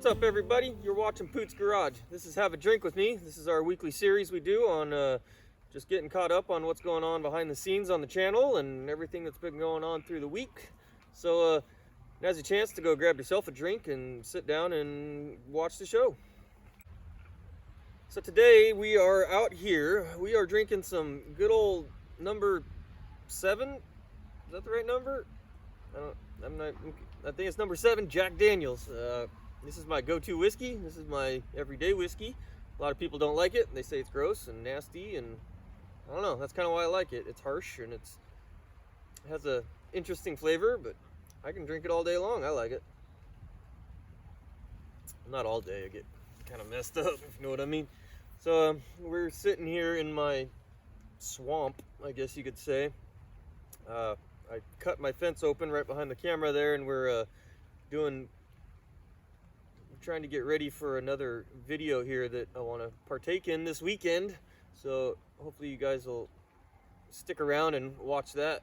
What's up, everybody? You're watching Poot's Garage. This is Have a Drink with Me. This is our weekly series we do on just getting caught up on what's going on behind the scenes on the channel and everything that's been going on through the week. So now's a chance to go grab yourself a drink and sit down and watch the show. So today we are out here. We are drinking some good old number 7. Is that the right number? I think it's number 7, Jack Daniels. This is my go-to whiskey. This is my everyday whiskey. A lot of people don't like it. They say it's gross and nasty, and I don't know. That's kind of why I like it. It's harsh and it has a interesting flavor, but I can drink it all day long. I like it. Not all day. I get kind of messed up, if you know what I mean. So we're sitting here in my swamp, I guess you could say. I cut my fence open right behind the camera there, and we're trying to get ready for another video here that I want to partake in this weekend. So hopefully you guys will stick around and watch that.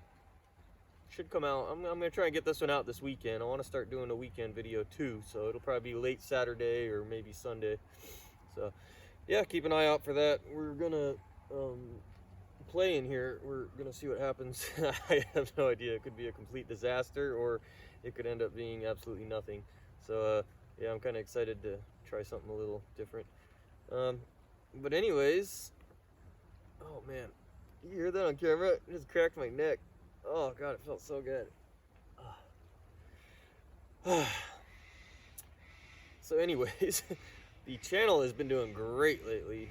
Should come out. I'm going to try and get this one out this weekend. I want to start doing a weekend video too, so it'll probably be late Saturday or maybe Sunday. So yeah, keep an eye out for that. We're going to play in here. We're going to see what happens. I have no idea. It could be a complete disaster, or it could end up being absolutely nothing. So yeah, I'm kind of excited to try something a little different. But anyways, oh man, you hear that on camera? It just cracked my neck. Oh god, it felt so good. So anyways, the channel has been doing great lately.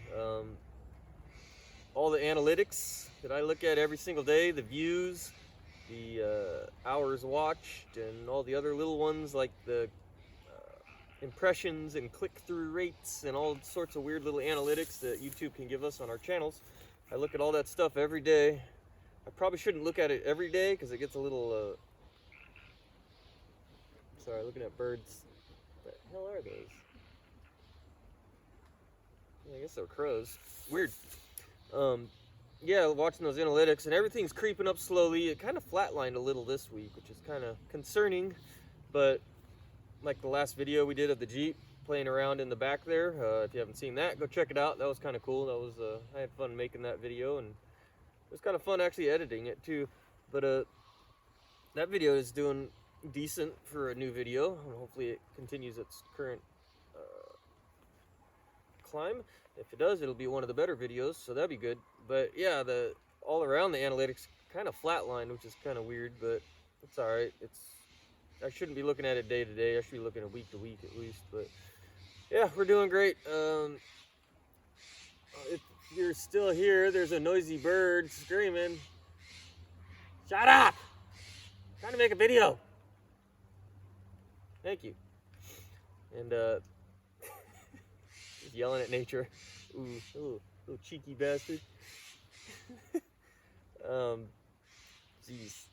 All the analytics that I look at every single day, the views, the hours watched, and all the other little ones like the impressions and click-through rates and all sorts of weird little analytics that YouTube can give us on our channels. I look at all that stuff every day. I probably shouldn't look at it every day because it gets a little sorry, looking at birds. What the hell are those? Yeah, I guess they're crows. Weird. Yeah, watching those analytics, and everything's creeping up slowly. It kind of flatlined a little this week, which is kind of concerning, but like the last video we did of the Jeep playing around in the back there, if you haven't seen that, go check it out. That was kind of cool. That was I had fun making that video, and it was kind of fun actually editing it too. But that video is doing decent for a new video, and hopefully it continues its current climb. If it does, it'll be one of the better videos, so that'd be good. But yeah, all around the analytics kind of flatlined, which is kind of weird, but it's all right. I shouldn't be looking at it day to day. I should be looking at week to week at least. But yeah, we're doing great. If you're still here, there's a noisy bird screaming. Shut up! I'm trying to make a video. Thank you. And just yelling at nature. Ooh, little cheeky bastard. Jeez.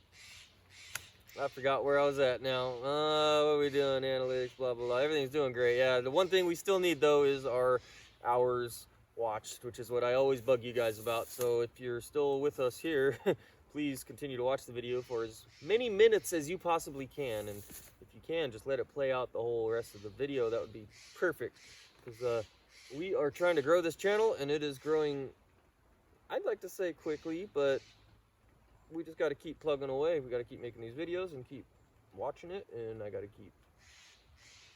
I forgot where I was at now. What are we doing? Analytics, blah, blah, blah. Everything's doing great. Yeah, the one thing we still need, though, is our hours watched, which is what I always bug you guys about. So if you're still with us here, please continue to watch the video for as many minutes as you possibly can. And if you can, just let it play out the whole rest of the video. That would be perfect. Because we are trying to grow this channel, and it is growing, I'd like to say quickly, but we just got to keep plugging away. We got to keep making these videos and keep watching it, and I got to keep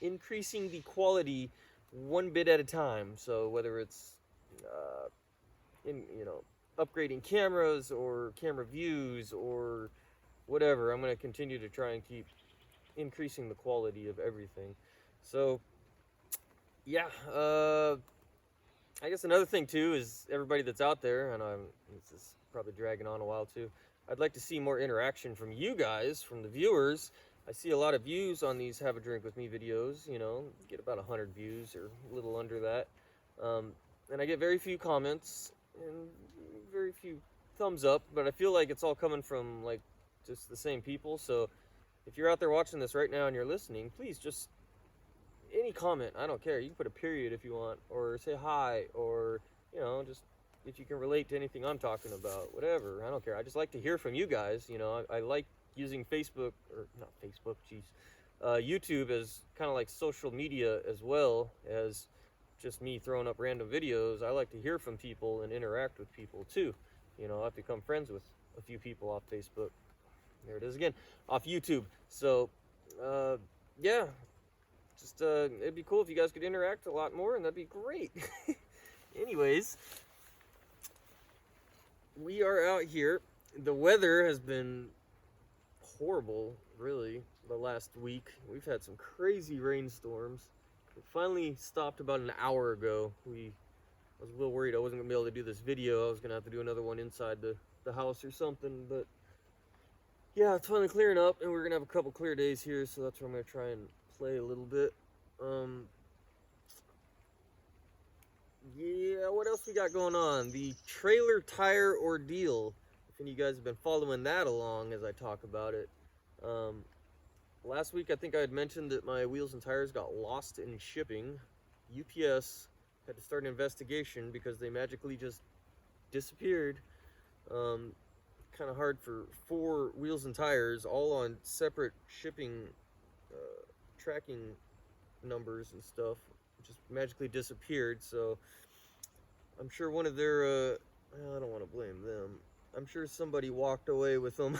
increasing the quality one bit at a time. So whether it's upgrading cameras or camera views or whatever, I'm going to continue to try and keep increasing the quality of everything. So yeah, I guess another thing too is everybody that's out there, and this is probably dragging on a while too, I'd like to see more interaction from you guys, from the viewers. I see a lot of views on these Have a Drink With Me videos, get about 100 views or a little under that. And I get very few comments and very few thumbs up, but I feel like it's all coming from like just the same people. So if you're out there watching this right now and you're listening, please just any comment, I don't care. You can put a period if you want, or say hi, or just if you can relate to anything I'm talking about, whatever, I don't care. I just like to hear from you guys. I like using Facebook, or not Facebook, jeez, YouTube is kind of like social media as well as just me throwing up random videos. I like to hear from people and interact with people too. You know, I've become friends with a few people off Facebook. There it is again, off YouTube. So, yeah, just it'd be cool if you guys could interact a lot more, and that'd be great. Anyways, we are out here. The weather has been horrible, really, the last week. We've had some crazy rainstorms. It finally stopped about an hour ago. I was a little worried I wasn't going to be able to do this video. I was going to have to do another one inside the house or something, but yeah, it's finally clearing up, and we're going to have a couple clear days here, so that's where I'm going to try and play a little bit. Yeah, what else we got going on? The trailer tire ordeal. If any of you guys have been following that along as I talk about it. Last week I think I had mentioned that my wheels and tires got lost in shipping. UPS had to start an investigation because they magically just disappeared. Kind of hard for 4 wheels and tires, all on separate shipping tracking numbers and stuff, just magically disappeared. So I'm sure one of their I don't want to blame them. I'm sure somebody walked away with them.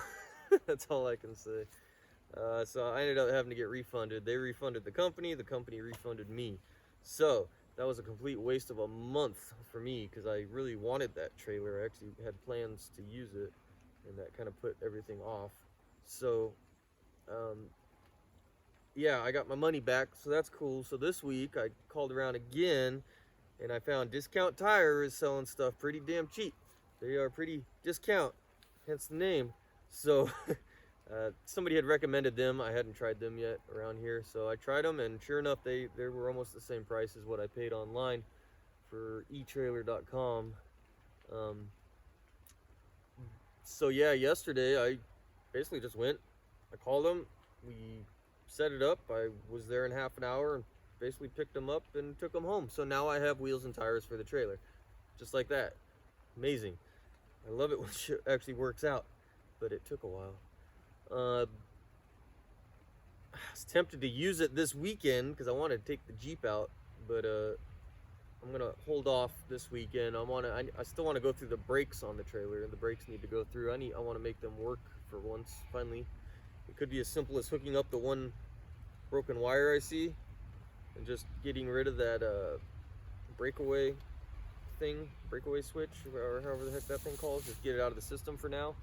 That's all I can say. So I ended up having to get refunded. They refunded the company refunded me. So that was a complete waste of a month for me because I really wanted that trailer. I actually had plans to use it, and that kind of put everything off. So yeah, I got my money back, so that's cool. So this week I called around again, and I found Discount Tire is selling stuff pretty damn cheap. They are pretty discount, hence the name. So somebody had recommended them. I hadn't tried them yet around here, so I tried them, and sure enough, they were almost the same price as what I paid online for eTrailer.com. So yeah, yesterday I basically just went. I called them. We set it up. I was there in half an hour and basically picked them up and took them home. So now I have wheels and tires for the trailer, just like that. Amazing. I love it when shit actually works out, but it took a while. I was tempted to use it this weekend because I wanted to take the Jeep out, but I'm gonna hold off this weekend. I still want to go through the brakes on the trailer. The brakes need to go through. I want to make them work for once. Finally, it could be as simple as hooking up the one broken wire I see, and just getting rid of that breakaway switch, or however the heck that thing calls. Just get it out of the system for now.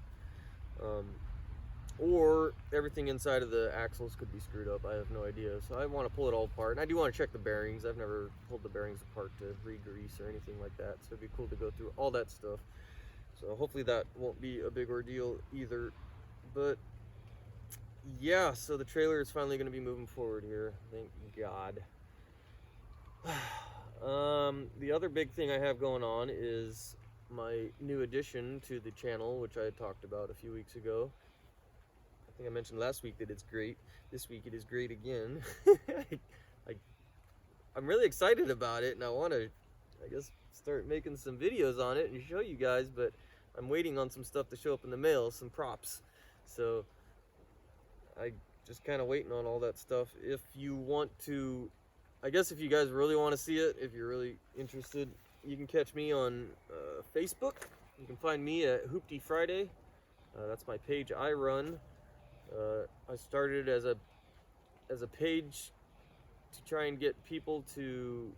Or everything inside of the axles could be screwed up. I have no idea. So I want to pull it all apart. And I do want to check the bearings. I've never pulled the bearings apart to re-grease or anything like that. So it'd be cool to go through all that stuff. So hopefully that won't be a big ordeal either. But yeah, so the trailer is finally going to be moving forward here. Thank God. The other big thing I have going on is my new addition to the channel, which I had talked about a few weeks ago. I think I mentioned last week that it's great. This week it is great again. I'm really excited about it, and I want to, I guess, start making some videos on it and show you guys, but I'm waiting on some stuff to show up in the mail, some props. So I just kind of waiting on all that stuff. If you want to, I guess if you guys really want to see it, if you're really interested, you can catch me on Facebook. You can find me at Hoopty Friday. That's my page I run. I started as a page to try and get people to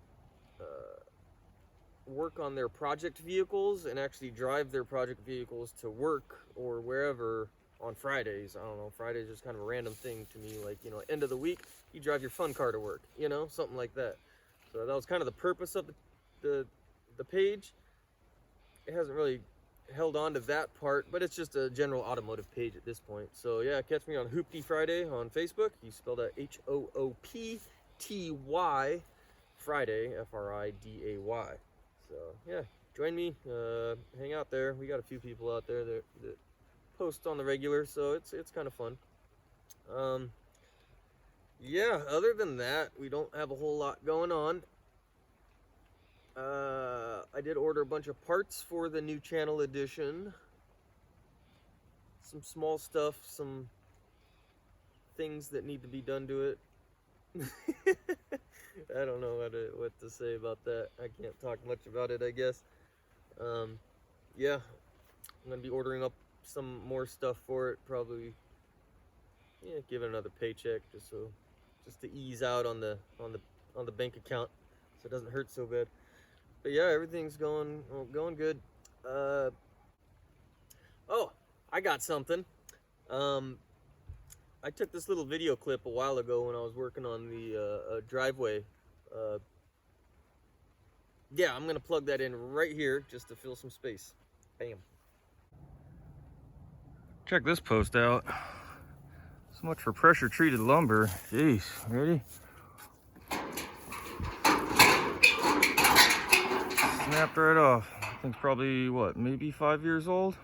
work on their project vehicles and actually drive their project vehicles to work or wherever on Fridays. I don't know, Fridays is kind of a random thing to me, like, you know, end of the week, you drive your fun car to work, you know, something like that. So that was kind of the purpose of the page. It hasn't really held on to that part, but it's just a general automotive page at this point. So yeah, catch me on Hoopty Friday on Facebook. You spell that Hoopty Friday, Friday. So yeah, join me, hang out there. We got a few people out there that post on the regular, so it's kind of fun. Yeah, other than that, we don't have a whole lot going on. I did order a bunch of parts for the new channel edition. Some small stuff, some things that need to be done to it. I don't know what to say about that. I can't talk much about it, I guess. Yeah, I'm gonna be ordering up some more stuff for it. Probably, yeah, give it another paycheck just to ease out on the bank account, so it doesn't hurt so bad. But yeah, everything's going good. Oh, I got something. I took this little video clip a while ago when I was working on the driveway. Yeah, I'm gonna plug that in right here just to fill some space. Bam. Check this post out. So much for pressure treated lumber. Jeez, ready? Snapped right off. I think probably what, maybe 5 years old?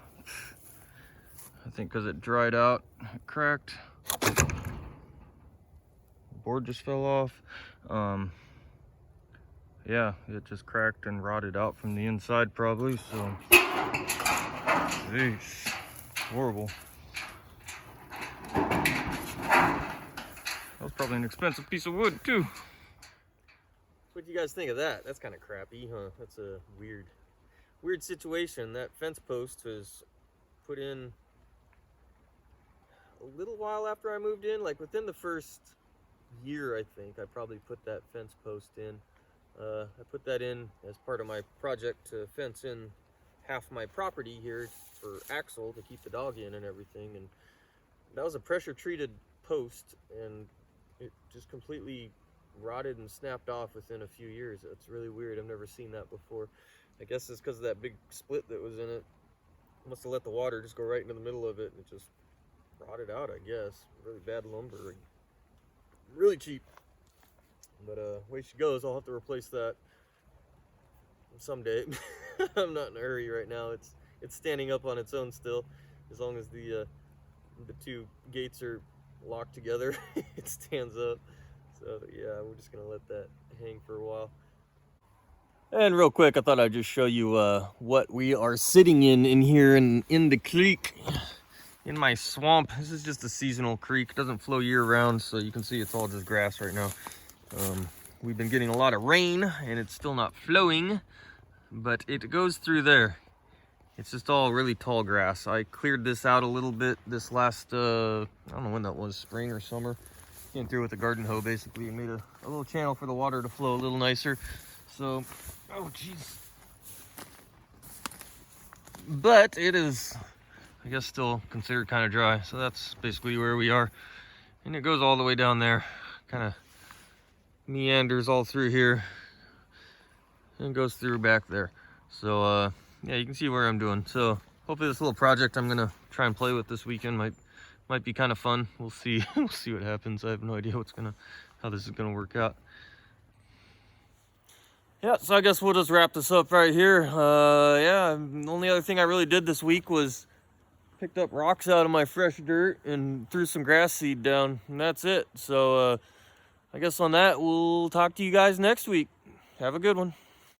I think because it dried out, it cracked. The board just fell off. Yeah, it just cracked and rotted out from the inside probably, so. Jeez, horrible. That was probably an expensive piece of wood too. What do you guys think of that? That's kind of crappy, huh? That's a weird situation. That fence post was put in a little while after I moved in, like within the first year, I think. I probably put that fence post in. I put that in as part of my project to fence in half my property here for Axel to keep the dog in and everything. And that was a pressure treated post, and it just completely rotted and snapped off within a few years. It's really weird. I've never seen that before. I guess it's because of that big split that was in it. Must have let the water just go right into the middle of it and it just rotted out, I guess. Really bad lumber. Really cheap. But way she goes, I'll have to replace that someday. I'm not in a hurry right now. It's standing up on its own still. As long as the two gates are locked together, it stands up. So yeah, we're just gonna let that hang for a while. And real quick, I thought I'd just show you what we are sitting in here in the creek, in my swamp. This is just a seasonal creek. It doesn't flow year round, so you can see it's all just grass right now. We've been getting a lot of rain and it's still not flowing, but it goes through there. It's just all really tall grass. I cleared this out a little bit this last, I don't know when that was, spring or summer. Came through with a garden hoe basically and made a little channel for the water to flow a little nicer. So, oh jeez. But it is, I guess, still considered kind of dry. So that's basically where we are. And it goes all the way down there, kind of meanders all through here and goes through back there. So yeah, you can see where I'm doing. So hopefully this little project I'm gonna try and play with this weekend might be kind of fun. We'll see. We'll see what happens. I have no idea how this is gonna work out. Yeah, so I guess we'll just wrap this up right here. Yeah, the only other thing I really did this week was picked up rocks out of my fresh dirt and threw some grass seed down, and that's it. So I guess on that, we'll talk to you guys next week. Have a good one.